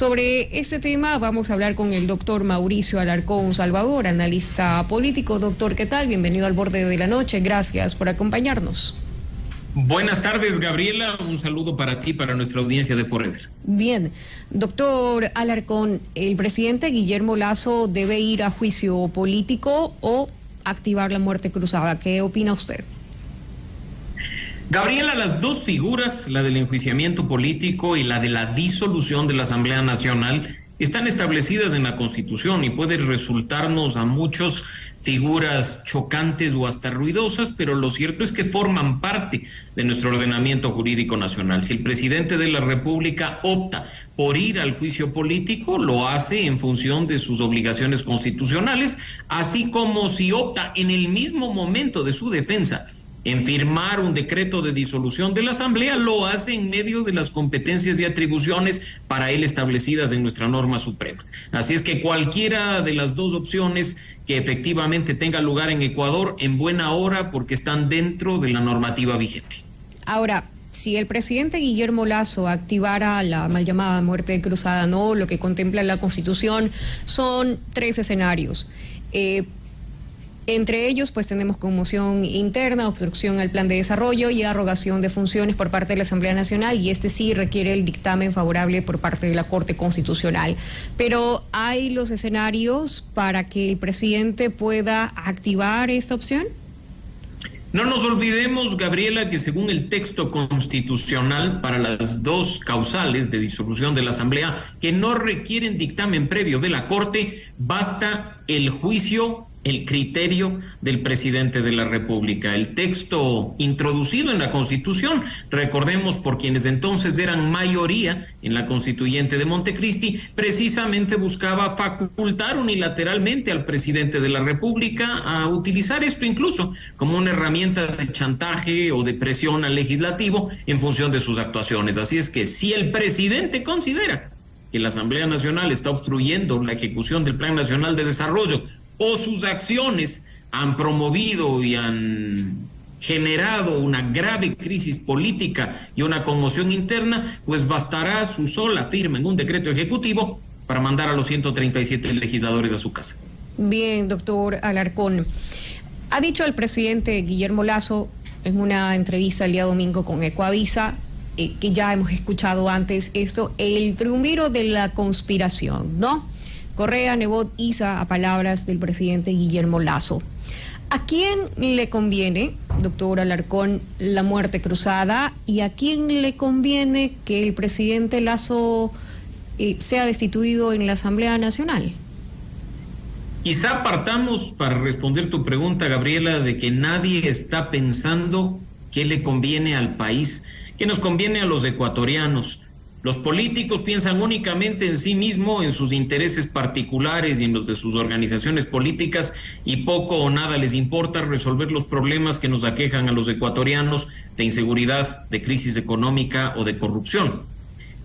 Sobre este tema vamos a hablar con el doctor Mauricio Alarcón Salvador, analista político. Doctor, ¿qué tal? Bienvenido al Borde de la Noche. Gracias por acompañarnos. Buenas tardes, Gabriela. Un saludo para ti, para nuestra audiencia de Forever. Bien. Doctor Alarcón, ¿el presidente Guillermo Lasso debe ir a juicio político o activar la muerte cruzada? ¿Qué opina usted? Gabriela, las dos figuras, la del enjuiciamiento político y la de la disolución de la Asamblea Nacional, están establecidas en la Constitución y puede resultarnos a muchos figuras chocantes o hasta ruidosas, pero lo cierto es que forman parte de nuestro ordenamiento jurídico nacional. Si el presidente de la República opta por ir al juicio político, lo hace en función de sus obligaciones constitucionales, así como si opta en el mismo momento de su defensa en firmar un decreto de disolución de la Asamblea, lo hace en medio de las competencias y atribuciones para él establecidas en nuestra norma suprema. Así es que cualquiera de las dos opciones que efectivamente tenga lugar en Ecuador, en buena hora, porque están dentro de la normativa vigente. Ahora, si el presidente Guillermo Lasso activara la mal llamada muerte cruzada, no, lo que contempla la Constitución son 3 escenarios. Entre ellos, pues tenemos conmoción interna, obstrucción al plan de desarrollo y arrogación de funciones por parte de la Asamblea Nacional, y este sí requiere el dictamen favorable por parte de la Corte Constitucional. Pero ¿hay los escenarios para que el presidente pueda activar esta opción? No nos olvidemos, Gabriela, que según el texto constitucional, para las dos causales de disolución de la Asamblea que no requieren dictamen previo de la Corte, basta el juicio, el criterio del presidente de la República. El texto introducido en la Constitución, recordemos por quienes entonces eran mayoría en la constituyente de Montecristi, precisamente buscaba facultar unilateralmente al presidente de la República a utilizar esto incluso como una herramienta de chantaje o de presión al legislativo en función de sus actuaciones. Así es que si el presidente considera que la Asamblea Nacional está obstruyendo la ejecución del Plan Nacional de Desarrollo, o sus acciones han promovido y han generado una grave crisis política y una conmoción interna, pues bastará su sola firma en un decreto ejecutivo para mandar a los 137 legisladores a su casa. Bien, doctor Alarcón. Ha dicho el presidente Guillermo Lasso en una entrevista el día domingo con Ecoavisa, que ya hemos escuchado antes esto, el triunviro de la conspiración, ¿no? Correa, Nebot, Isa, a palabras del presidente Guillermo Lasso. ¿A quién le conviene, doctor Alarcón, la muerte cruzada, y a quién le conviene que el presidente Lasso sea destituido en la Asamblea Nacional? Quizá partamos, para responder tu pregunta, Gabriela, de que nadie está pensando qué le conviene al país, qué nos conviene a los ecuatorianos. Los políticos piensan únicamente en sí mismos, en sus intereses particulares y en los de sus organizaciones políticas, y poco o nada les importa resolver los problemas que nos aquejan a los ecuatorianos de inseguridad, de crisis económica o de corrupción.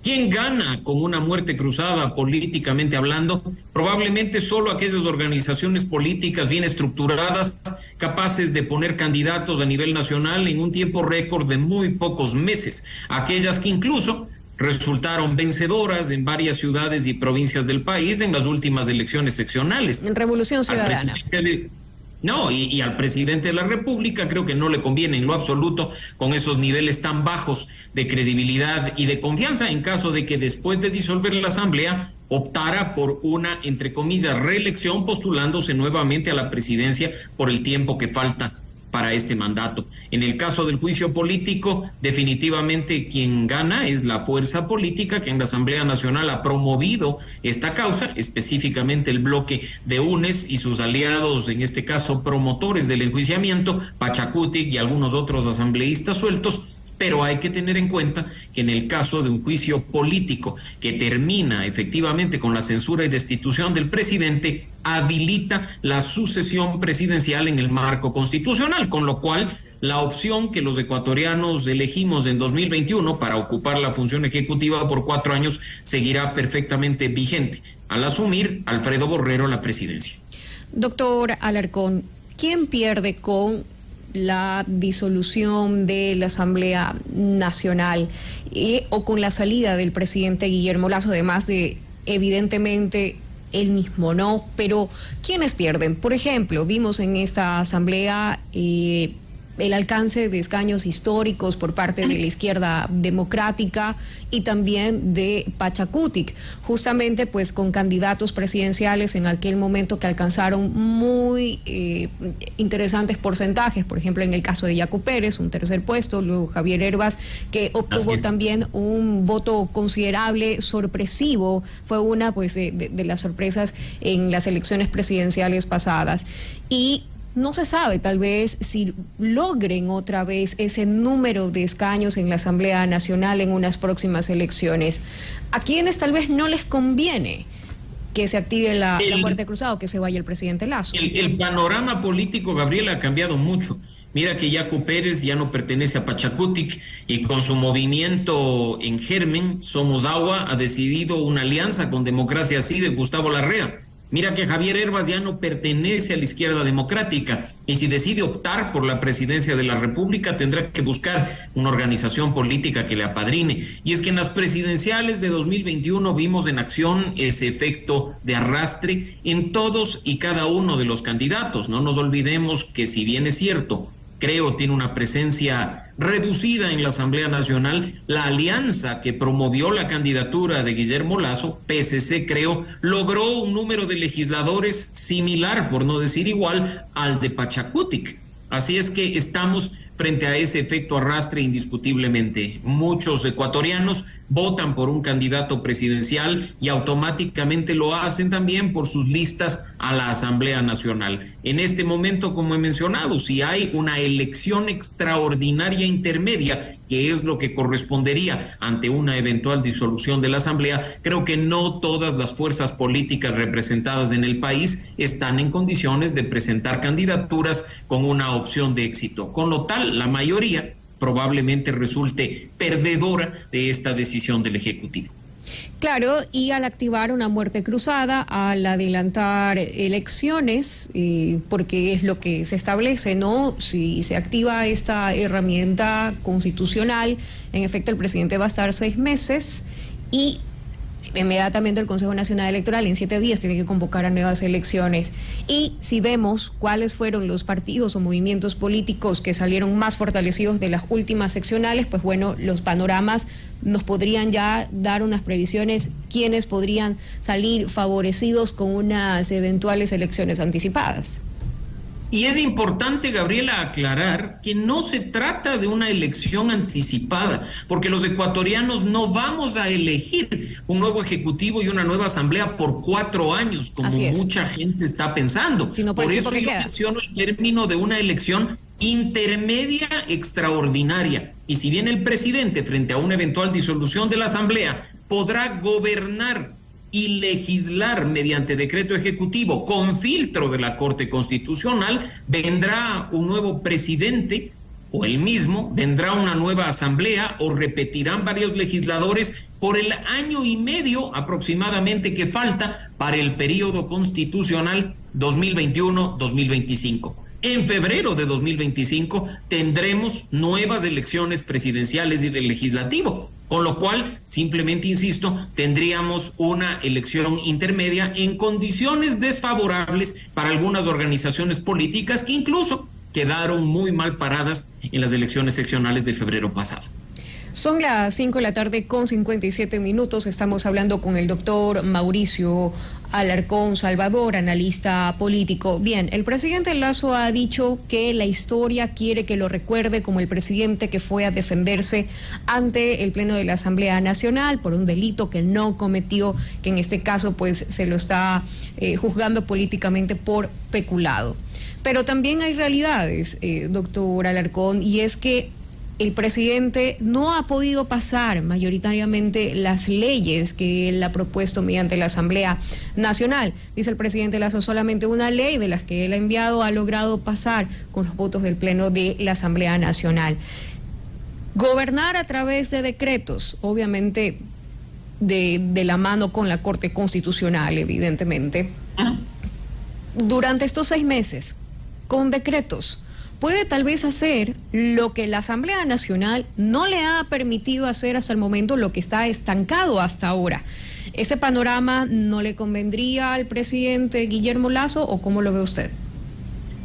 ¿Quién gana con una muerte cruzada políticamente hablando? Probablemente solo aquellas organizaciones políticas bien estructuradas, capaces de poner candidatos a nivel nacional en un tiempo récord de muy pocos meses, aquellas que incluso resultaron vencedoras en varias ciudades y provincias del país en las últimas elecciones seccionales. En Revolución Ciudadana. Y al presidente de la República creo que no le conviene en lo absoluto con esos niveles tan bajos de credibilidad y de confianza en caso de que después de disolver la Asamblea optara por una, entre comillas, reelección, postulándose nuevamente a la presidencia por el tiempo que falta para este mandato. En el caso del juicio político, definitivamente quien gana es la fuerza política que en la Asamblea Nacional ha promovido esta causa, específicamente el bloque de UNES y sus aliados, en este caso promotores del enjuiciamiento, Pachacuti y algunos otros asambleístas sueltos. Pero hay que tener en cuenta que en el caso de un juicio político que termina efectivamente con la censura y destitución del presidente, habilita la sucesión presidencial en el marco constitucional, con lo cual la opción que los ecuatorianos elegimos en 2021 para ocupar la función ejecutiva por 4 años seguirá perfectamente vigente al asumir Alfredo Borrero la presidencia. Doctor Alarcón, ¿quién pierde con la disolución de la Asamblea Nacional o con la salida del presidente Guillermo Lasso, además de evidentemente él mismo no, pero ¿quiénes pierden? Por ejemplo, vimos en esta asamblea el alcance de escaños históricos por parte de la izquierda democrática y también de Pachacutic, justamente pues con candidatos presidenciales en aquel momento que alcanzaron muy interesantes porcentajes, por ejemplo en el caso de Yacu Pérez, un tercer puesto, luego Javier Herbas, que obtuvo también un voto considerable, sorpresivo, fue una pues de las sorpresas en las elecciones presidenciales pasadas, y no se sabe tal vez si logren otra vez ese número de escaños en la Asamblea Nacional en unas próximas elecciones. ¿A quienes tal vez no les conviene que se active la muerte cruzada o que se vaya el presidente Lasso? El panorama político, Gabriela, ha cambiado mucho. Mira que Yacu Pérez ya no pertenece a Pachacutic y con su movimiento en germen, Somos Agua, ha decidido una alianza con Democracia Sí de Gustavo Larrea. Mira que Javier Herbas ya no pertenece a la izquierda democrática y si decide optar por la presidencia de la República tendrá que buscar una organización política que le apadrine. Y es que en las presidenciales de 2021 vimos en acción ese efecto de arrastre en todos y cada uno de los candidatos. No nos olvidemos que si bien es cierto, creo tiene una presencia reducida en la Asamblea Nacional, la alianza que promovió la candidatura de Guillermo Lasso, PSC creo, logró un número de legisladores similar, por no decir igual, al de Pachacutic. Así es que estamos frente a ese efecto arrastre indiscutiblemente. Muchos ecuatorianos votan por un candidato presidencial y automáticamente lo hacen también por sus listas a la Asamblea Nacional. En este momento, como he mencionado, si hay una elección extraordinaria intermedia, que es lo que correspondería ante una eventual disolución de la Asamblea, creo que no todas las fuerzas políticas representadas en el país están en condiciones de presentar candidaturas con una opción de éxito. Con lo tal, la mayoría probablemente resulte perdedora de esta decisión del Ejecutivo. Claro, y al activar una muerte cruzada, al adelantar elecciones, porque es lo que se establece, ¿no? Si se activa esta herramienta constitucional, en efecto el presidente va a estar 6 meses y inmediatamente el Consejo Nacional Electoral en 7 días tiene que convocar a nuevas elecciones. Y si vemos cuáles fueron los partidos o movimientos políticos que salieron más fortalecidos de las últimas seccionales, pues bueno, los panoramas nos podrían ya dar unas previsiones, quiénes podrían salir favorecidos con unas eventuales elecciones anticipadas. Y es importante, Gabriela, aclarar que no se trata de una elección anticipada, porque los ecuatorianos no vamos a elegir un nuevo ejecutivo y una nueva asamblea por 4 años, como mucha gente está pensando. Por eso yo menciono el término de una elección intermedia extraordinaria. Y si bien el presidente, frente a una eventual disolución de la asamblea, podrá gobernar y legislar mediante decreto ejecutivo con filtro de la Corte Constitucional, vendrá un nuevo presidente o él mismo, vendrá una nueva asamblea o repetirán varios legisladores por el año y medio aproximadamente que falta para el periodo constitucional 2021-2025. En febrero de 2025 tendremos nuevas elecciones presidenciales y del legislativo, con lo cual, simplemente insisto, tendríamos una elección intermedia en condiciones desfavorables para algunas organizaciones políticas que incluso quedaron muy mal paradas en las elecciones seccionales de febrero pasado. Son las 5 de la tarde con 57 minutos. Estamos hablando con el doctor Mauricio Alarcón Salvador, analista político. Bien, el presidente Lasso ha dicho que la historia quiere que lo recuerde como el presidente que fue a defenderse ante el Pleno de la Asamblea Nacional por un delito que no cometió, que en este caso pues se lo está juzgando políticamente por peculado. Pero también hay realidades, doctor Alarcón, y es que el presidente no ha podido pasar mayoritariamente las leyes que él ha propuesto mediante la Asamblea Nacional. Dice el presidente Lasso, solamente una ley de las que él ha enviado ha logrado pasar con los votos del Pleno de la Asamblea Nacional. Gobernar a través de decretos, obviamente de la mano con la Corte Constitucional, evidentemente. Durante estos 6 meses, con decretos, puede tal vez hacer lo que la Asamblea Nacional no le ha permitido hacer hasta el momento, lo que está estancado hasta ahora. ¿Ese panorama no le convendría al presidente Guillermo Lasso o cómo lo ve usted?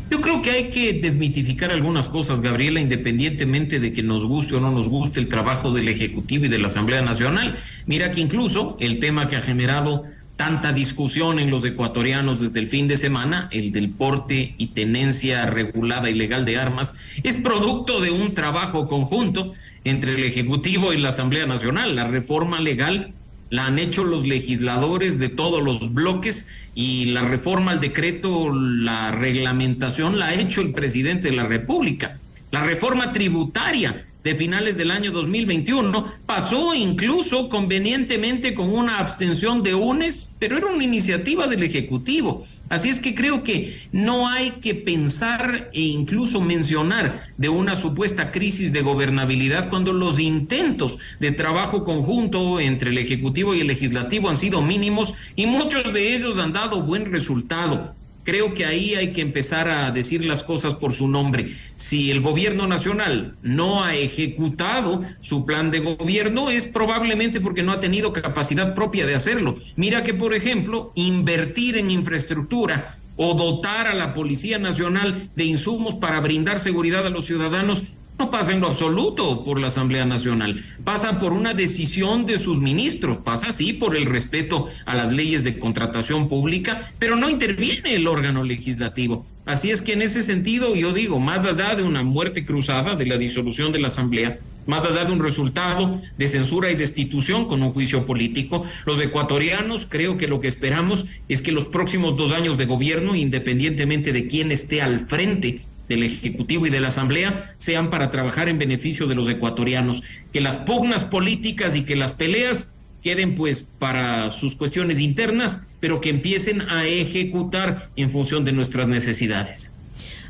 Yo creo que hay que desmitificar algunas cosas, Gabriela, independientemente de que nos guste o no nos guste el trabajo del Ejecutivo y de la Asamblea Nacional. Mira que incluso el tema que ha generado tanta discusión en los ecuatorianos desde el fin de semana, el del porte y tenencia regulada y legal de armas, es producto de un trabajo conjunto entre el Ejecutivo y la Asamblea Nacional. La reforma legal la han hecho los legisladores de todos los bloques y la reforma al decreto, la reglamentación la ha hecho el presidente de la República. La reforma tributaria de finales del año 2021 pasó incluso convenientemente con una abstención de UNES, pero era una iniciativa del Ejecutivo. Así es que creo que no hay que pensar e incluso mencionar de una supuesta crisis de gobernabilidad cuando los intentos de trabajo conjunto entre el Ejecutivo y el Legislativo han sido mínimos y muchos de ellos han dado buen resultado. Creo que ahí hay que empezar a decir las cosas por su nombre. Si el gobierno nacional no ha ejecutado su plan de gobierno, es probablemente porque no ha tenido capacidad propia de hacerlo. Mira que, por ejemplo, invertir en infraestructura o dotar a la Policía Nacional de insumos para brindar seguridad a los ciudadanos no pasa en lo absoluto por la Asamblea Nacional, pasa por una decisión de sus ministros, pasa sí por el respeto a las leyes de contratación pública, pero no interviene el órgano legislativo. Así es que en ese sentido yo digo, más allá de una muerte cruzada de la disolución de la Asamblea, más allá de un resultado de censura y destitución con un juicio político, los ecuatorianos creo que lo que esperamos es que los próximos 2 años de gobierno, independientemente de quién esté al frente del Ejecutivo y de la Asamblea, sean para trabajar en beneficio de los ecuatorianos, que las pugnas políticas y que las peleas queden pues para sus cuestiones internas, pero que empiecen a ejecutar en función de nuestras necesidades.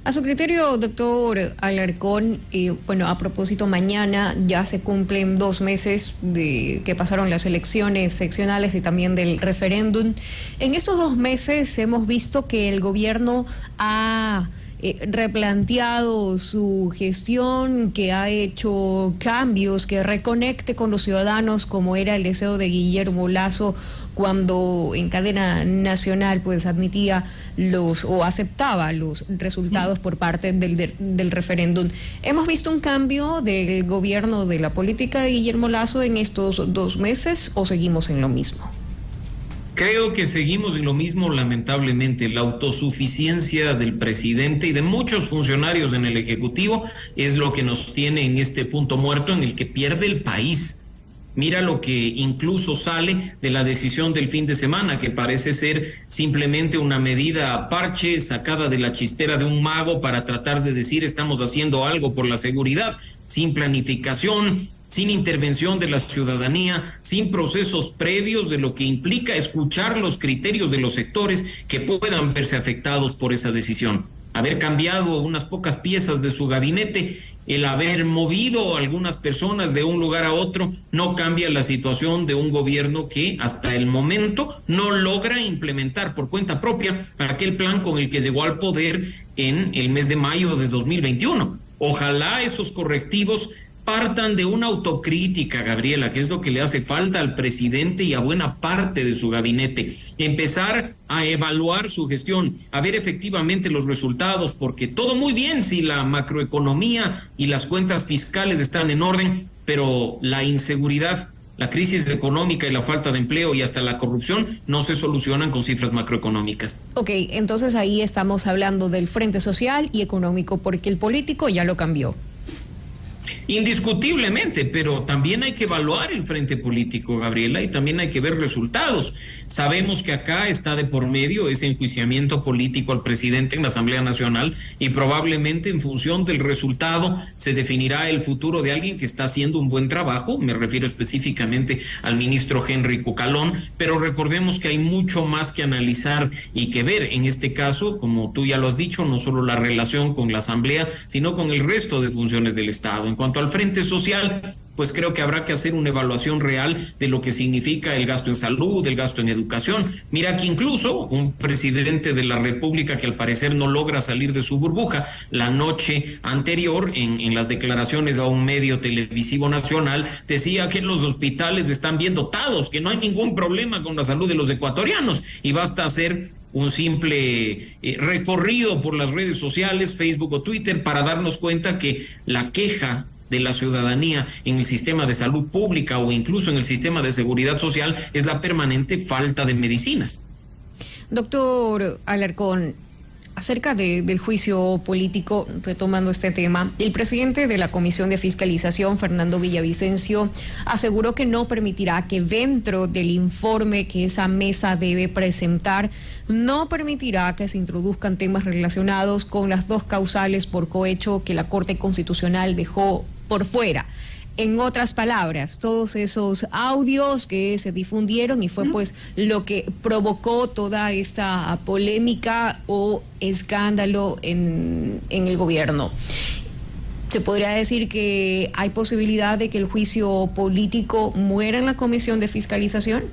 A su criterio, doctor Alarcón, bueno, a propósito, mañana ya se cumplen 2 meses de que pasaron las elecciones seccionales y también del referéndum. En estos 2 meses hemos visto que el gobierno ha replanteado su gestión, que ha hecho cambios, que reconecte con los ciudadanos, como era el deseo de Guillermo Lasso cuando en cadena nacional pues admitía o aceptaba los resultados por parte del referéndum. ¿Hemos visto un cambio del gobierno, de la política de Guillermo Lasso en estos 2 meses o seguimos en lo mismo? Creo que seguimos en lo mismo, lamentablemente. La autosuficiencia del presidente y de muchos funcionarios en el Ejecutivo es lo que nos tiene en este punto muerto en el que pierde el país. Mira lo que incluso sale de la decisión del fin de semana, que parece ser simplemente una medida parche sacada de la chistera de un mago para tratar de decir estamos haciendo algo por la seguridad, sin planificación, sin intervención de la ciudadanía, sin procesos previos de lo que implica escuchar los criterios de los sectores que puedan verse afectados por esa decisión. Haber cambiado unas pocas piezas de su gabinete, el haber movido a algunas personas de un lugar a otro, no cambia la situación de un gobierno que hasta el momento no logra implementar por cuenta propia aquel plan con el que llegó al poder en el mes de mayo de 2021. Ojalá esos correctivos partan de una autocrítica, Gabriela, que es lo que le hace falta al presidente y a buena parte de su gabinete. Empezar a evaluar su gestión, a ver efectivamente los resultados, porque todo muy bien si la macroeconomía y las cuentas fiscales están en orden, pero la inseguridad, la crisis económica y la falta de empleo y hasta la corrupción no se solucionan con cifras macroeconómicas. Ok, entonces ahí estamos hablando del frente social y económico, porque el político ya lo cambió. Indiscutiblemente, pero también hay que evaluar el frente político, Gabriela, y también hay que ver resultados. Sabemos que acá está de por medio ese enjuiciamiento político al presidente en la Asamblea Nacional y probablemente en función del resultado se definirá el futuro de alguien que está haciendo un buen trabajo. Me refiero específicamente al ministro Henry Cucalón, pero recordemos que hay mucho más que analizar y que ver. En este caso, como tú ya lo has dicho, no solo la relación con la Asamblea, sino con el resto de funciones del Estado. En cuanto al frente social, pues creo que habrá que hacer una evaluación real de lo que significa el gasto en salud, el gasto en educación. Mira que incluso un presidente de la República que al parecer no logra salir de su burbuja, la noche anterior en las declaraciones a un medio televisivo nacional decía que los hospitales están bien dotados, que no hay ningún problema con la salud de los ecuatorianos y basta hacer un simple recorrido por las redes sociales, Facebook o Twitter, para darnos cuenta que la queja de la ciudadanía en el sistema de salud pública o incluso en el sistema de seguridad social es la permanente falta de medicinas. Doctor Alarcón, acerca del juicio político, retomando este tema, el presidente de la Comisión de Fiscalización, Fernando Villavicencio, aseguró que no permitirá que dentro del informe que esa mesa debe presentar, no permitirá que se introduzcan temas relacionados con las dos causales por cohecho que la Corte Constitucional dejó por fuera. En otras palabras, todos esos audios que se difundieron y fue pues lo que provocó toda esta polémica o escándalo en el gobierno. ¿Se podría decir que hay posibilidad de que el juicio político muera en la Comisión de Fiscalización?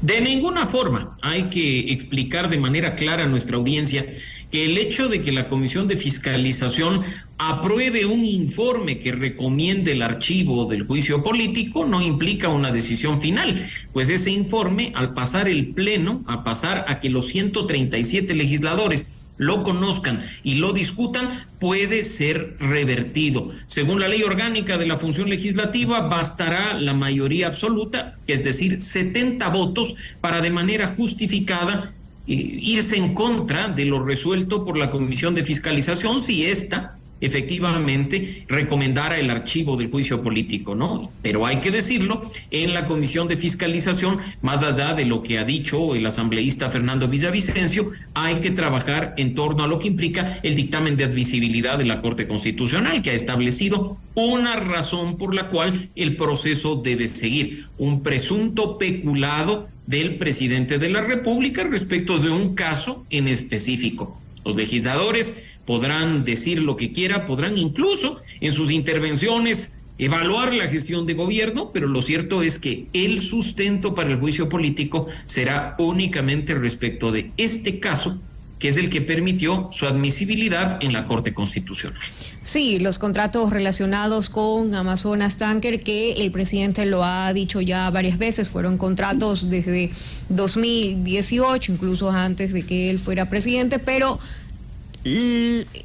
De ninguna forma. Hay que explicar de manera clara a nuestra audiencia que el hecho de que la Comisión de Fiscalización apruebe un informe que recomiende el archivo del juicio político no implica una decisión final, pues ese informe, al pasar el Pleno, a pasar a que los 137 legisladores lo conozcan y lo discutan, puede ser revertido. Según la ley orgánica de la función legislativa, bastará la mayoría absoluta, es decir, 70 votos, para de manera justificada irse en contra de lo resuelto por la Comisión de Fiscalización si ésta efectivamente recomendara el archivo del juicio político, ¿no? Pero hay que decirlo, en la Comisión de Fiscalización, más allá de lo que ha dicho el asambleísta Fernando Villavicencio, hay que trabajar en torno a lo que implica el dictamen de admisibilidad de la Corte Constitucional, que ha establecido una razón por la cual el proceso debe seguir, un presunto peculado del presidente de la República respecto de un caso en específico. Los legisladores podrán decir lo que quiera, podrán incluso en sus intervenciones evaluar la gestión de gobierno, pero lo cierto es que el sustento para el juicio político será únicamente respecto de este caso, que es el que permitió su admisibilidad en la Corte Constitucional. Sí, los contratos relacionados con Amazonas Tanker, que el presidente lo ha dicho ya varias veces, fueron contratos desde 2018, incluso antes de que él fuera presidente, pero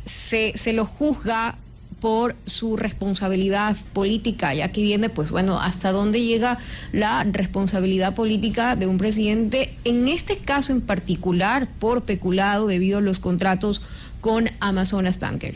se lo juzga por su responsabilidad política, ya que viene, pues bueno, hasta dónde llega la responsabilidad política de un presidente, en este caso en particular, por peculado debido a los contratos con Amazonas Tanker.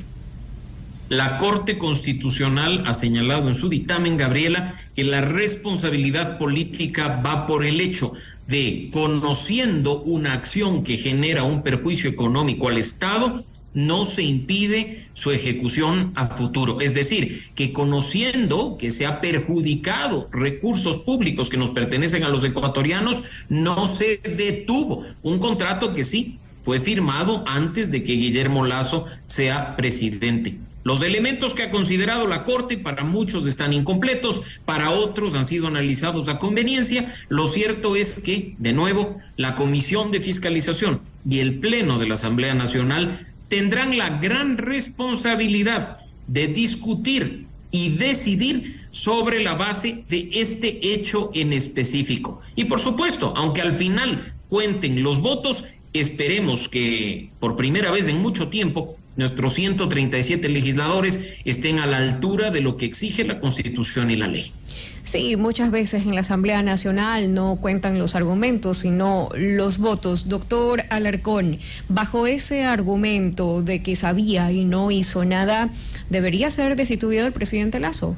La Corte Constitucional ha señalado en su dictamen, Gabriela, que la responsabilidad política va por el hecho de, conociendo una acción que genera un perjuicio económico al Estado, no se impide su ejecución a futuro. Es decir, que conociendo que se ha perjudicado recursos públicos que nos pertenecen a los ecuatorianos, no se detuvo un contrato que sí fue firmado antes de que Guillermo Lasso sea presidente. Los elementos que ha considerado la Corte, para muchos están incompletos, para otros han sido analizados a conveniencia. Lo cierto es que, de nuevo, la Comisión de Fiscalización y el Pleno de la Asamblea Nacional tendrán la gran responsabilidad de discutir y decidir sobre la base de este hecho en específico. Y por supuesto, aunque al final cuenten los votos, esperemos que por primera vez en mucho tiempo nuestros 137 legisladores estén a la altura de lo que exige la Constitución y la ley. Sí, muchas veces en la Asamblea Nacional no cuentan los argumentos, sino los votos. Doctor Alarcón, bajo ese argumento de que sabía y no hizo nada, ¿debería ser destituido el presidente Lasso?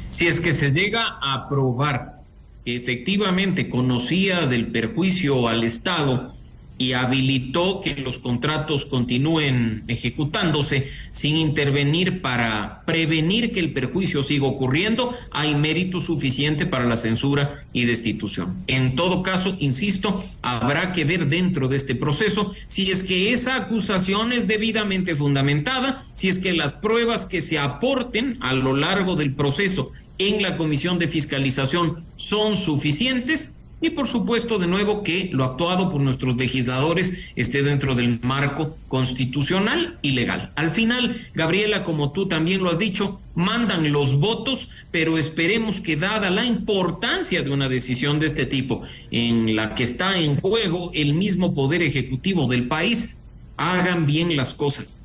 Si es que se llega a probar que efectivamente conocía del perjuicio al Estado y habilitó que los contratos continúen ejecutándose sin intervenir para prevenir que el perjuicio siga ocurriendo, hay mérito suficiente para la censura y destitución. En todo caso, insisto, habrá que ver dentro de este proceso si es que esa acusación es debidamente fundamentada, si es que las pruebas que se aporten a lo largo del proceso en la Comisión de Fiscalización son suficientes y por supuesto de nuevo que lo actuado por nuestros legisladores esté dentro del marco constitucional y legal. Al final, Gabriela, como tú también lo has dicho, mandan los votos, pero esperemos que dada la importancia de una decisión de este tipo en la que está en juego el mismo poder ejecutivo del país, hagan bien las cosas.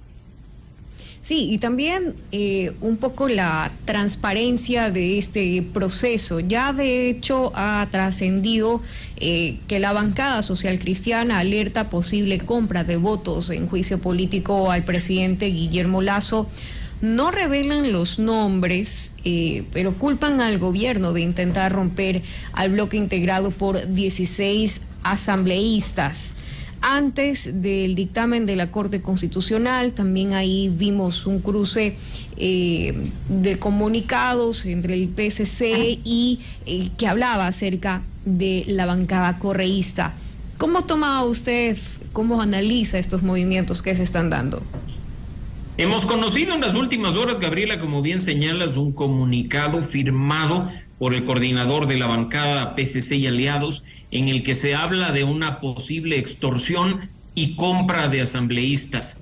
Sí, y también un poco la transparencia de este proceso. Ya de hecho ha trascendido que la bancada social cristiana alerta posible compra de votos en juicio político al presidente Guillermo Lasso. No revelan los nombres, pero culpan al gobierno de intentar romper al bloque integrado por 16 asambleístas. Antes del dictamen de la Corte Constitucional, también ahí vimos un cruce de comunicados entre el PSC y que hablaba acerca de la bancada correísta. ¿Cómo toma usted, cómo analiza estos movimientos que se están dando? Hemos conocido en las últimas horas, Gabriela, como bien señalas, un comunicado firmado por el coordinador de la bancada PSC y aliados, en el que se habla de una posible extorsión y compra de asambleístas.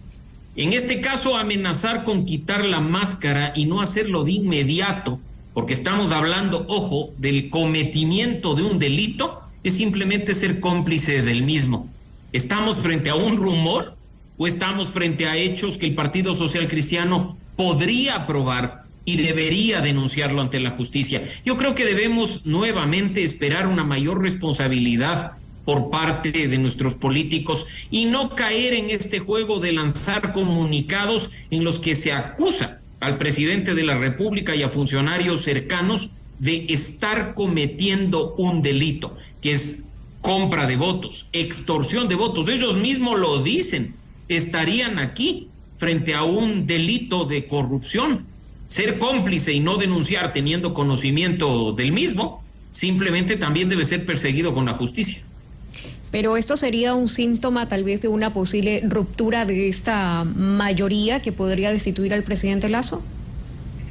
En este caso, amenazar con quitar la máscara y no hacerlo de inmediato, porque estamos hablando, ojo, del cometimiento de un delito, es simplemente ser cómplice del mismo. ¿Estamos frente a un rumor o estamos frente a hechos que el Partido Social Cristiano podría aprobar y debería denunciarlo ante la justicia? Yo creo que debemos nuevamente esperar una mayor responsabilidad por parte de nuestros políticos y no caer en este juego de lanzar comunicados en los que se acusa al presidente de la República y a funcionarios cercanos de estar cometiendo un delito, que es compra de votos, extorsión de votos. Ellos mismos lo dicen, estarían aquí frente a un delito de corrupción. Ser cómplice y no denunciar teniendo conocimiento del mismo, simplemente también debe ser perseguido con la justicia. Pero esto sería un síntoma tal vez de una posible ruptura de esta mayoría que podría destituir al presidente Lasso.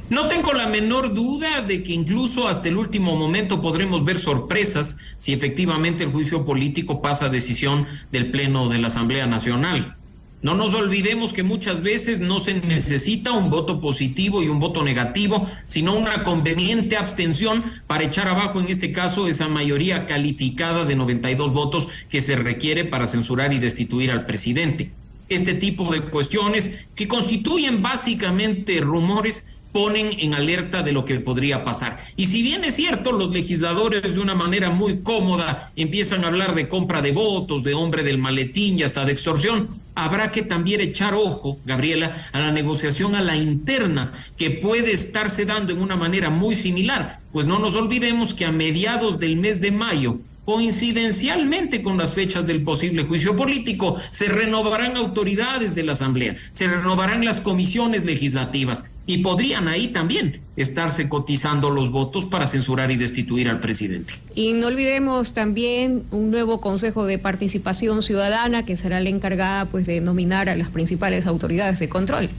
No tengo la menor duda de que incluso hasta el último momento podremos ver sorpresas si efectivamente el juicio político pasa a decisión del Pleno de la Asamblea Nacional. No nos olvidemos que muchas veces no se necesita un voto positivo y un voto negativo, sino una conveniente abstención para echar abajo, en este caso, esa mayoría calificada de 92 votos que se requiere para censurar y destituir al presidente. Este tipo de cuestiones, que constituyen básicamente rumores, ponen en alerta de lo que podría pasar. Y si bien es cierto, los legisladores de una manera muy cómoda empiezan a hablar de compra de votos, de hombre del maletín y hasta de extorsión, habrá que también echar ojo, Gabriela, a la negociación a la interna, que puede estarse dando en una manera muy similar, pues no nos olvidemos que a mediados del mes de mayo, coincidencialmente con las fechas del posible juicio político, se renovarán autoridades de la Asamblea, se renovarán las comisiones legislativas y podrían ahí también estarse cotizando los votos para censurar y destituir al presidente. Y no olvidemos también un nuevo Consejo de Participación Ciudadana que será la encargada pues de nominar a las principales autoridades de control.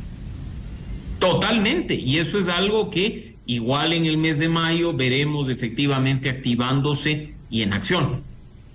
Totalmente, y eso es algo que igual en el mes de mayo veremos efectivamente activándose y en acción.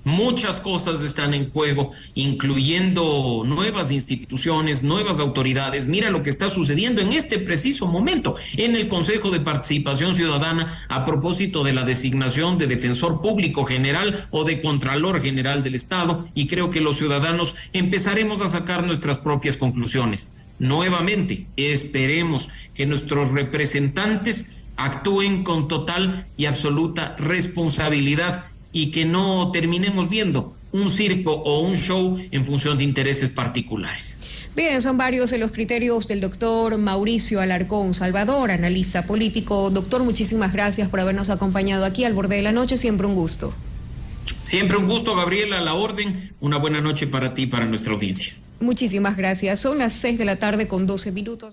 Muchas cosas están en juego, incluyendo nuevas instituciones, nuevas autoridades. Mira lo que está sucediendo en este preciso momento en el Consejo de Participación Ciudadana a propósito de la designación de Defensor Público General o de Contralor General del Estado, y creo que los ciudadanos empezaremos a sacar nuestras propias conclusiones. Nuevamente, esperemos que nuestros representantes actúen con total y absoluta responsabilidad y que no terminemos viendo un circo o un show en función de intereses particulares. Bien, son varios de los criterios del doctor Mauricio Alarcón Salvador, analista político. Doctor, muchísimas gracias por habernos acompañado aquí al Borde de la Noche, siempre un gusto. Siempre un gusto, Gabriela, a la orden. Una buena noche para ti y para nuestra audiencia. Muchísimas gracias. Son las 6 de la tarde con 12 minutos.